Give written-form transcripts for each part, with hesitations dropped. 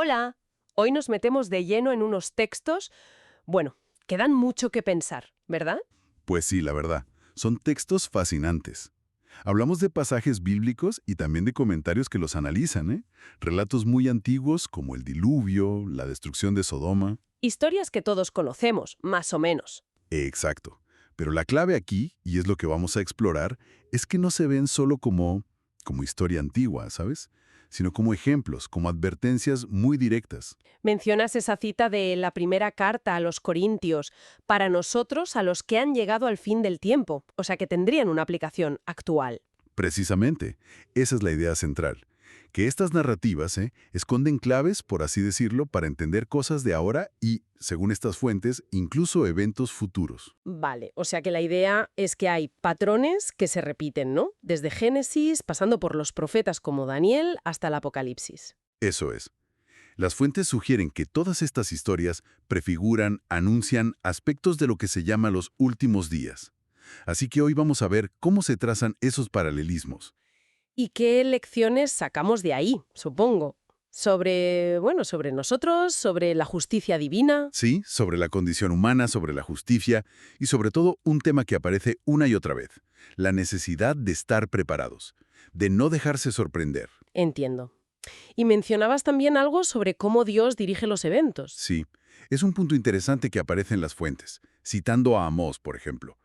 Hola, hoy nos metemos de lleno en unos textos, bueno, que dan mucho que pensar, ¿verdad? Pues sí, la verdad, son textos fascinantes. Hablamos de pasajes bíblicos y también de comentarios que los analizan, ¿eh? Relatos muy antiguos como el diluvio, la destrucción de Sodoma. Historias que todos conocemos, más o menos. Exacto. Pero la clave aquí, y es lo que vamos a explorar, es que no se ven solo como historia antigua, ¿sabes? Sino como ejemplos, como advertencias muy directas. Mencionas esa cita de la primera carta a los Corintios, para nosotros a los que han llegado al fin del tiempo, o sea que tendrían una aplicación actual. Precisamente, esa es la idea central. Que estas narrativas esconden claves, por así decirlo, para entender cosas de ahora y, según estas fuentes, incluso eventos futuros. Vale, o sea que la idea es que hay patrones que se repiten, ¿no? Desde Génesis, pasando por los profetas como Daniel, hasta el Apocalipsis. Eso es. Las fuentes sugieren que todas estas historias prefiguran, anuncian aspectos de lo que se llama los últimos días. Así que hoy vamos a ver cómo se trazan esos paralelismos. ¿Y qué lecciones sacamos de ahí, supongo? Sobre, bueno, sobre nosotros, sobre la justicia divina. Sí, sobre la condición humana, sobre la justicia y sobre todo un tema que aparece una y otra vez, la necesidad de estar preparados, de no dejarse sorprender. Entiendo. Y mencionabas también algo sobre cómo Dios dirige los eventos. Sí, es un punto interesante que aparece en las fuentes, citando a Amós, por ejemplo.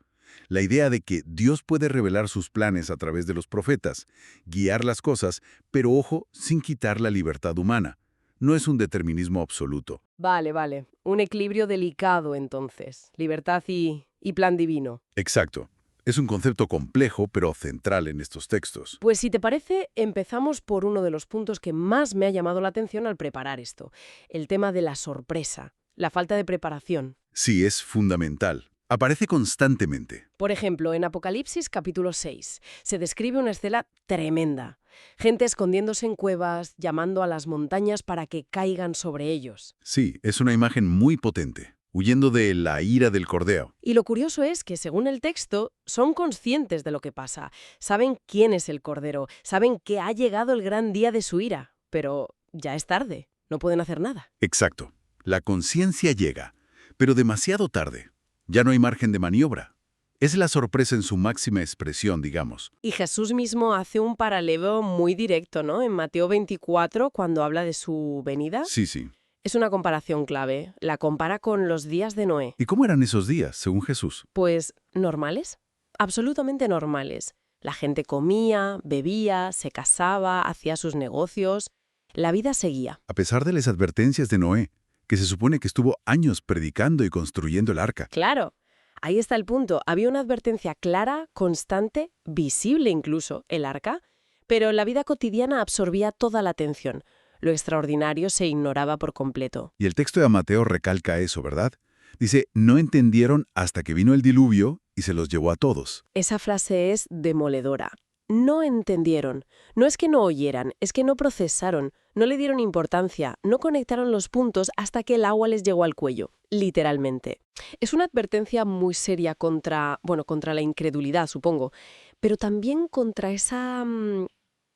La idea de que Dios puede revelar sus planes a través de los profetas, guiar las cosas, pero ojo, sin quitar la libertad humana. No es un determinismo absoluto. Vale, vale. Un equilibrio delicado, entonces. Libertad y plan divino. Exacto. Es un concepto complejo, pero central en estos textos. Pues si te parece, empezamos por uno de los puntos que más me ha llamado la atención al preparar esto. El tema de la sorpresa, la falta de preparación. Sí, es fundamental. Aparece constantemente. Por ejemplo, en Apocalipsis capítulo 6 se describe una escena tremenda. Gente escondiéndose en cuevas, llamando a las montañas para que caigan sobre ellos. Sí, es una imagen muy potente, huyendo de la ira del cordero. Y lo curioso es que, según el texto, son conscientes de lo que pasa. Saben quién es el Cordero, saben que ha llegado el gran día de su ira. Pero ya es tarde, no pueden hacer nada. Exacto. La conciencia llega, pero demasiado tarde. Ya no hay margen de maniobra. Es la sorpresa en su máxima expresión, digamos. Y Jesús mismo hace un paralelo muy directo, ¿no? En Mateo 24, cuando habla de su venida. Sí, sí. Es una comparación clave. La compara con los días de Noé. ¿Y cómo eran esos días, según Jesús? Pues normales, absolutamente normales. La gente comía, bebía, se casaba, hacía sus negocios. La vida seguía. A pesar de las advertencias de Noé, que se supone que estuvo años predicando y construyendo el arca. Claro, ahí está el punto. Había una advertencia clara, constante, visible incluso, el arca, pero la vida cotidiana absorbía toda la atención. Lo extraordinario se ignoraba por completo. Y el texto de Mateo recalca eso, ¿verdad? Dice, no entendieron hasta que vino el diluvio y se los llevó a todos. Esa frase es demoledora. No entendieron. No es que no oyeran, es que no procesaron, no le dieron importancia, no conectaron los puntos hasta que el agua les llegó al cuello, literalmente. Es una advertencia muy seria contra, bueno, contra la incredulidad, supongo, pero también contra esa,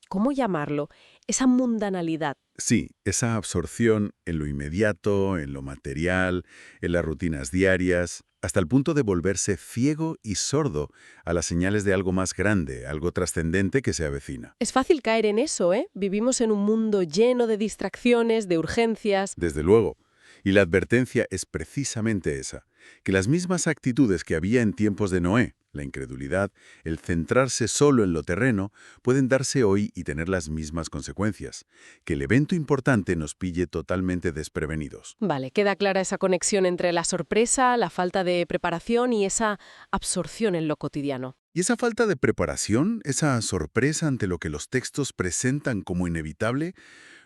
¿cómo llamarlo? Esa mundanalidad. Sí, esa absorción en lo inmediato, en lo material, en las rutinas diarias, hasta el punto de volverse ciego y sordo a las señales de algo más grande, algo trascendente que se avecina. Es fácil caer en eso, ¿eh? Vivimos en un mundo lleno de distracciones, de urgencias. Desde luego. Y la advertencia es precisamente esa, que las mismas actitudes que había en tiempos de Noé, la incredulidad, el centrarse solo en lo terreno, pueden darse hoy y tener las mismas consecuencias, que el evento importante nos pille totalmente desprevenidos. Vale, queda clara esa conexión entre la sorpresa, la falta de preparación y esa absorción en lo cotidiano. Y esa falta de preparación, esa sorpresa ante lo que los textos presentan como inevitable,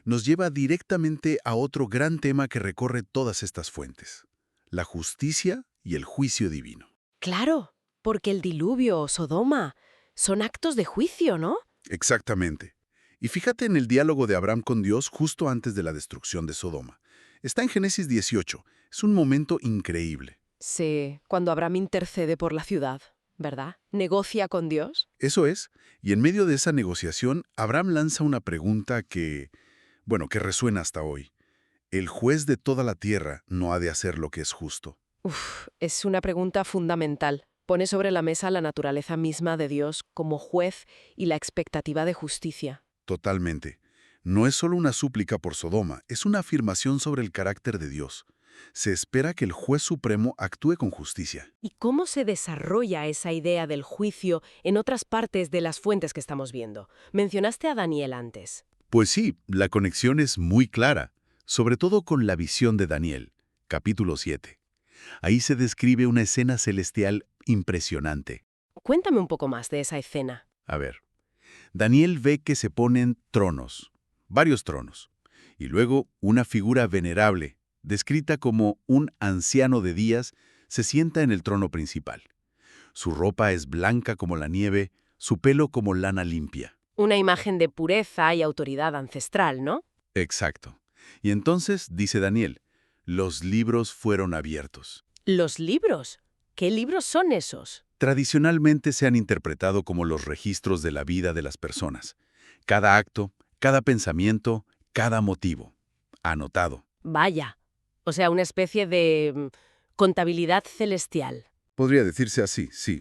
nos lleva directamente a otro gran tema que recorre todas estas fuentes: la justicia y el juicio divino. Claro, porque el diluvio o Sodoma son actos de juicio, ¿no? Exactamente. Y fíjate en el diálogo de Abraham con Dios justo antes de la destrucción de Sodoma. Está en Génesis 18. Es un momento increíble. Sí, cuando Abraham intercede por la ciudad, ¿verdad? Negocia con Dios. Eso es. Y en medio de esa negociación, Abraham lanza una pregunta que resuena hasta hoy. el juez de toda la tierra no ha de hacer lo que es justo? Es una pregunta fundamental. Pone sobre la mesa la naturaleza misma de Dios como juez y la expectativa de justicia. Totalmente. No es solo una súplica por Sodoma, es una afirmación sobre el carácter de Dios. Se espera que el juez supremo actúe con justicia. ¿Y cómo se desarrolla esa idea del juicio en otras partes de las fuentes que estamos viendo? Mencionaste a Daniel antes. Pues sí, la conexión es muy clara, sobre todo con la visión de Daniel, capítulo 7. Ahí se describe una escena celestial impresionante. Cuéntame un poco más de esa escena. A ver, Daniel ve que se ponen tronos, varios tronos, y luego una figura venerable, descrita como un anciano de días, se sienta en el trono principal. Su ropa es blanca como la nieve, su pelo como lana limpia. Una imagen de pureza y autoridad ancestral, ¿no? Exacto. Y entonces, dice Daniel, los libros fueron abiertos. ¿Los libros? ¿Qué libros son esos? Tradicionalmente se han interpretado como los registros de la vida de las personas. Cada acto, cada pensamiento, cada motivo. Anotado. Vaya. O sea, una especie de contabilidad celestial. Podría decirse así, sí.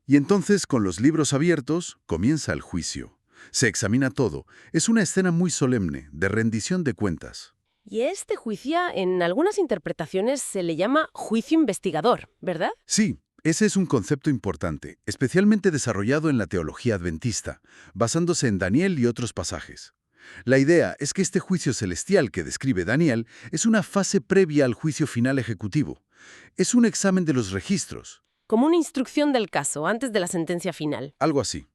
Y entonces, con los libros abiertos, comienza el juicio. Se examina todo. Es una escena muy solemne, de rendición de cuentas. Y este juicio, en algunas interpretaciones, se le llama juicio investigador, ¿verdad? Sí, ese es un concepto importante, especialmente desarrollado en la teología adventista, basándose en Daniel y otros pasajes. La idea es que este juicio celestial que describe Daniel es una fase previa al juicio final ejecutivo. Es un examen de los registros. Como una instrucción del caso, antes de la sentencia final. Algo así.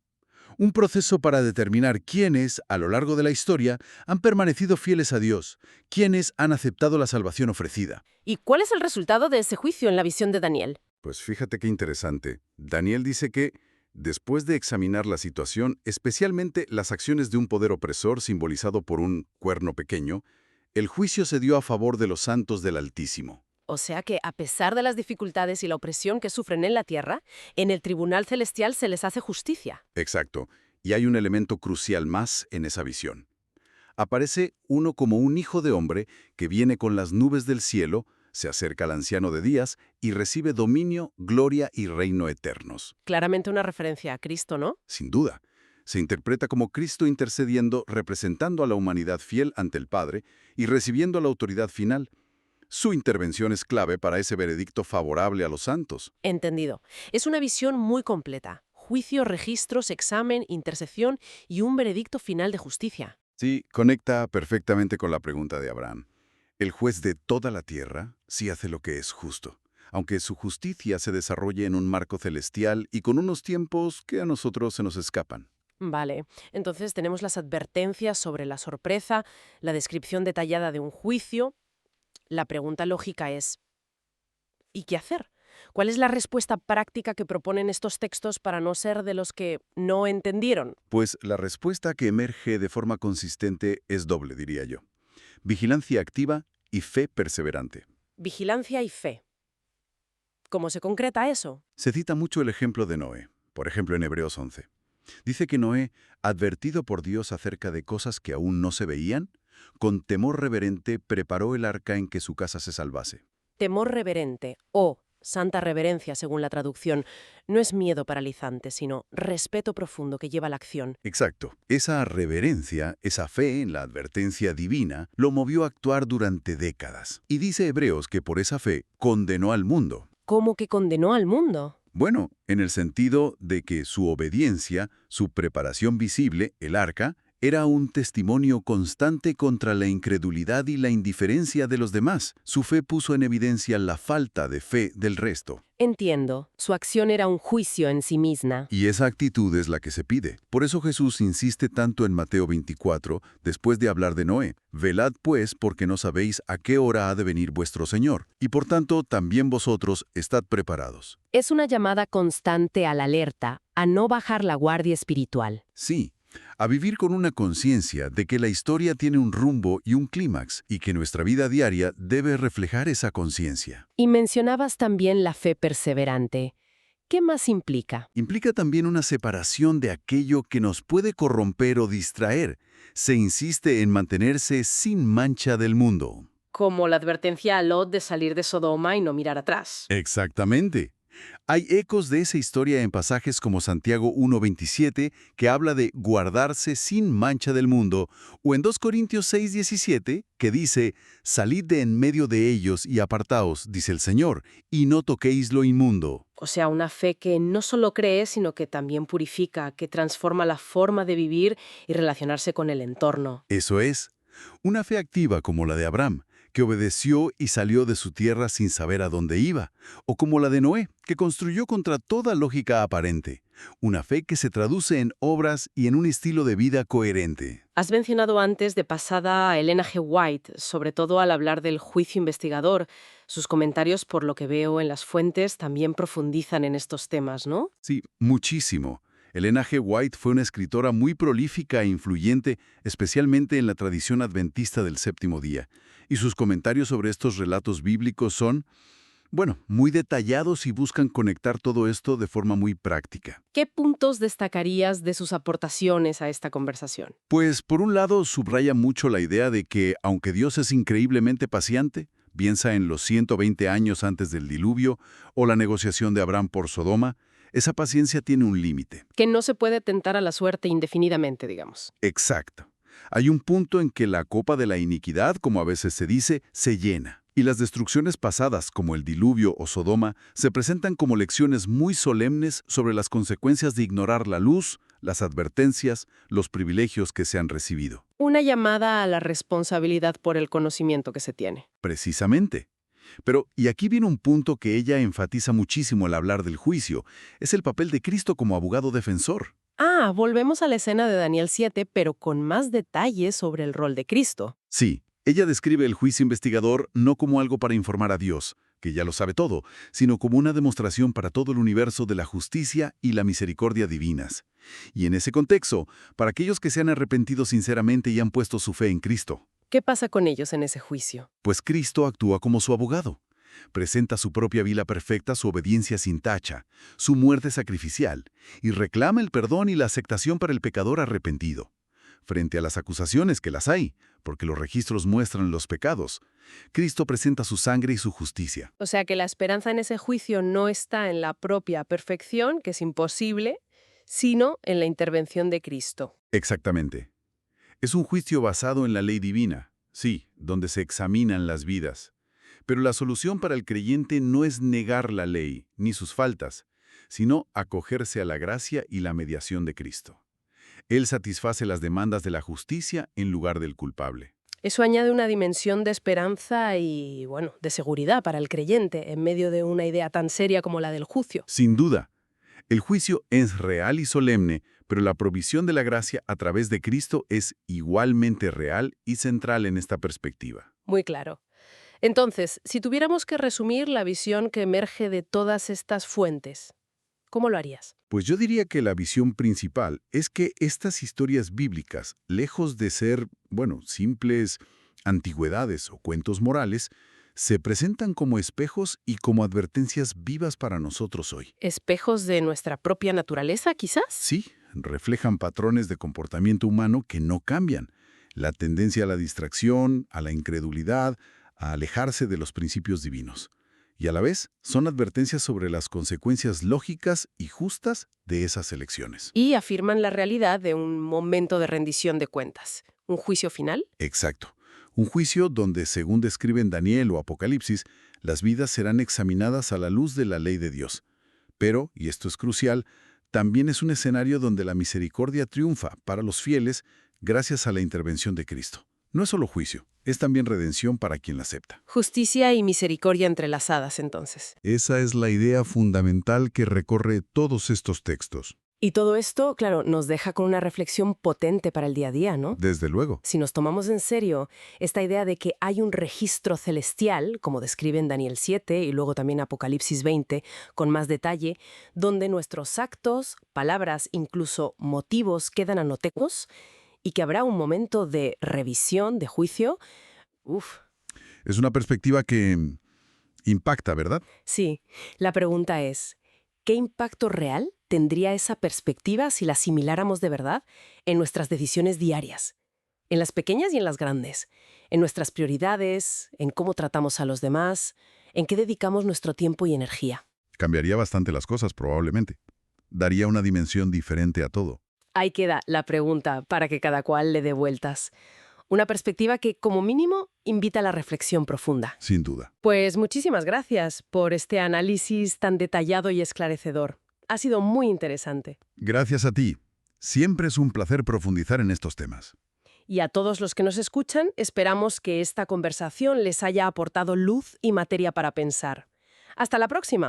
Un proceso para determinar quiénes, a lo largo de la historia, han permanecido fieles a Dios, quiénes han aceptado la salvación ofrecida. ¿Y cuál es el resultado de ese juicio en la visión de Daniel? Pues fíjate qué interesante. Daniel dice que, después de examinar la situación, especialmente las acciones de un poder opresor simbolizado por un cuerno pequeño, el juicio se dio a favor de los santos del Altísimo. O sea que, a pesar de las dificultades y la opresión que sufren en la tierra, en el tribunal celestial se les hace justicia. Exacto. Y hay un elemento crucial más en esa visión. Aparece uno como un hijo de hombre que viene con las nubes del cielo, se acerca al anciano de días y recibe dominio, gloria y reino eternos. Claramente una referencia a Cristo, ¿no? Sin duda. Se interpreta como Cristo intercediendo, representando a la humanidad fiel ante el Padre y recibiendo la autoridad final. Su intervención es clave para ese veredicto favorable a los santos. Entendido. Es una visión muy completa. Juicio, registros, examen, intercesión y un veredicto final de justicia. Sí, conecta perfectamente con la pregunta de Abraham. El juez de toda la tierra sí hace lo que es justo, aunque su justicia se desarrolle en un marco celestial y con unos tiempos que a nosotros se nos escapan. Vale, entonces tenemos las advertencias sobre la sorpresa, la descripción detallada de un juicio. La pregunta lógica es, ¿y qué hacer? ¿Cuál es la respuesta práctica que proponen estos textos para no ser de los que no entendieron? Pues la respuesta que emerge de forma consistente es doble, diría yo. Vigilancia activa y fe perseverante. Vigilancia y fe. ¿Cómo se concreta eso? Se cita mucho el ejemplo de Noé, por ejemplo en Hebreos 11. Dice que Noé, advertido por Dios acerca de cosas que aún no se veían, con temor reverente preparó el arca en que su casa se salvase. Temor reverente o santa reverencia, según la traducción, no es miedo paralizante, sino respeto profundo que lleva a la acción. Exacto. Esa reverencia, esa fe en la advertencia divina, lo movió a actuar durante décadas. Y dice Hebreos que por esa fe condenó al mundo. ¿Cómo que condenó al mundo? Bueno, en el sentido de que su obediencia, su preparación visible, el arca, era un testimonio constante contra la incredulidad y la indiferencia de los demás. Su fe puso en evidencia la falta de fe del resto. Entiendo. Su acción era un juicio en sí misma. Y esa actitud es la que se pide. Por eso Jesús insiste tanto en Mateo 24, después de hablar de Noé. Velad pues, porque no sabéis a qué hora ha de venir vuestro Señor. Y por tanto, también vosotros estad preparados. Es una llamada constante a la alerta, a no bajar la guardia espiritual. Sí, a vivir con una conciencia de que la historia tiene un rumbo y un clímax, y que nuestra vida diaria debe reflejar esa conciencia. Y mencionabas también la fe perseverante. ¿Qué más implica? Implica también una separación de aquello que nos puede corromper o distraer. Se insiste en mantenerse sin mancha del mundo. Como la advertencia a Lot de salir de Sodoma y no mirar atrás. Exactamente. Hay ecos de esa historia en pasajes como Santiago 1:27, que habla de guardarse sin mancha del mundo, o en 2 Corintios 6:17, que dice, salid de en medio de ellos y apartaos, dice el Señor, y no toquéis lo inmundo. O sea, una fe que no solo cree, sino que también purifica, que transforma la forma de vivir y relacionarse con el entorno. Eso es, una fe activa como la de Abraham, que obedeció y salió de su tierra sin saber a dónde iba, o como la de Noé, que construyó contra toda lógica aparente. Una fe que se traduce en obras y en un estilo de vida coherente. Has mencionado antes de pasada a Elena G. White, sobre todo al hablar del juicio investigador. Sus comentarios, por lo que veo en las fuentes, también profundizan en estos temas, ¿no? Sí, muchísimo. Elena G. White fue una escritora muy prolífica e influyente, especialmente en la tradición adventista del séptimo día. Y sus comentarios sobre estos relatos bíblicos son, bueno, muy detallados y buscan conectar todo esto de forma muy práctica. ¿Qué puntos destacarías de sus aportaciones a esta conversación? Pues, por un lado, subraya mucho la idea de que, aunque Dios es increíblemente paciente, piensa en los 120 años antes del diluvio o la negociación de Abraham por Sodoma, esa paciencia tiene un límite. Que no se puede tentar a la suerte indefinidamente, digamos. Exacto. Hay un punto en que la copa de la iniquidad, como a veces se dice, se llena. Y las destrucciones pasadas, como el diluvio o Sodoma, se presentan como lecciones muy solemnes sobre las consecuencias de ignorar la luz, las advertencias, los privilegios que se han recibido. Una llamada a la responsabilidad por el conocimiento que se tiene. Precisamente. Pero, y aquí viene un punto que ella enfatiza muchísimo al hablar del juicio, es el papel de Cristo como abogado defensor. Ah, volvemos a la escena de Daniel 7, pero con más detalles sobre el rol de Cristo. Sí, ella describe el juicio investigador no como algo para informar a Dios, que ya lo sabe todo, sino como una demostración para todo el universo de la justicia y la misericordia divinas. Y en ese contexto, para aquellos que se han arrepentido sinceramente y han puesto su fe en Cristo. ¿Qué pasa con ellos en ese juicio? Pues Cristo actúa como su abogado. Presenta su propia vida perfecta, su obediencia sin tacha, su muerte sacrificial, y reclama el perdón y la aceptación para el pecador arrepentido. Frente a las acusaciones que las hay, porque los registros muestran los pecados, Cristo presenta su sangre y su justicia. O sea que la esperanza en ese juicio no está en la propia perfección, que es imposible, sino en la intervención de Cristo. Exactamente. Es un juicio basado en la ley divina, sí, donde se examinan las vidas. Pero la solución para el creyente no es negar la ley, ni sus faltas, sino acogerse a la gracia y la mediación de Cristo. Él satisface las demandas de la justicia en lugar del culpable. Eso añade una dimensión de esperanza y, bueno, de seguridad para el creyente en medio de una idea tan seria como la del juicio. Sin duda, el juicio es real y solemne, pero la provisión de la gracia a través de Cristo es igualmente real y central en esta perspectiva. Muy claro. Entonces, si tuviéramos que resumir la visión que emerge de todas estas fuentes, ¿cómo lo harías? Pues yo diría que la visión principal es que estas historias bíblicas, lejos de ser, bueno, simples antigüedades o cuentos morales, se presentan como espejos y como advertencias vivas para nosotros hoy. ¿Espejos de nuestra propia naturaleza, quizás? Sí, reflejan patrones de comportamiento humano que no cambian. La tendencia a la distracción, a la incredulidad, a alejarse de los principios divinos. Y a la vez, son advertencias sobre las consecuencias lógicas y justas de esas elecciones. Y afirman la realidad de un momento de rendición de cuentas. ¿Un juicio final? Exacto. Un juicio donde, según describen Daniel o Apocalipsis, las vidas serán examinadas a la luz de la ley de Dios. Pero, y esto es crucial, también es un escenario donde la misericordia triunfa para los fieles gracias a la intervención de Cristo. No es solo juicio, es también redención para quien la acepta. Justicia y misericordia entrelazadas, entonces. Esa es la idea fundamental que recorre todos estos textos. Y todo esto, claro, nos deja con una reflexión potente para el día a día, ¿no? Desde luego. Si nos tomamos en serio esta idea de que hay un registro celestial, como describe en Daniel 7 y luego también Apocalipsis 20, con más detalle, donde nuestros actos, palabras, incluso motivos quedan anotados, y que habrá un momento de revisión, de juicio. Uf. Es una perspectiva que impacta, ¿verdad? Sí, la pregunta es, ¿qué impacto real tendría esa perspectiva si la asimiláramos de verdad en nuestras decisiones diarias? en las pequeñas y en las grandes, en nuestras prioridades, en cómo tratamos a los demás, en qué dedicamos nuestro tiempo y energía. Cambiaría bastante las cosas, probablemente. Daría una dimensión diferente a todo. Ahí queda la pregunta para que cada cual le dé vueltas. Una perspectiva que, como mínimo, invita a la reflexión profunda. Sin duda. Pues muchísimas gracias por este análisis tan detallado y esclarecedor. Ha sido muy interesante. Gracias a ti. Siempre es un placer profundizar en estos temas. Y a todos los que nos escuchan, esperamos que esta conversación les haya aportado luz y materia para pensar. Hasta la próxima.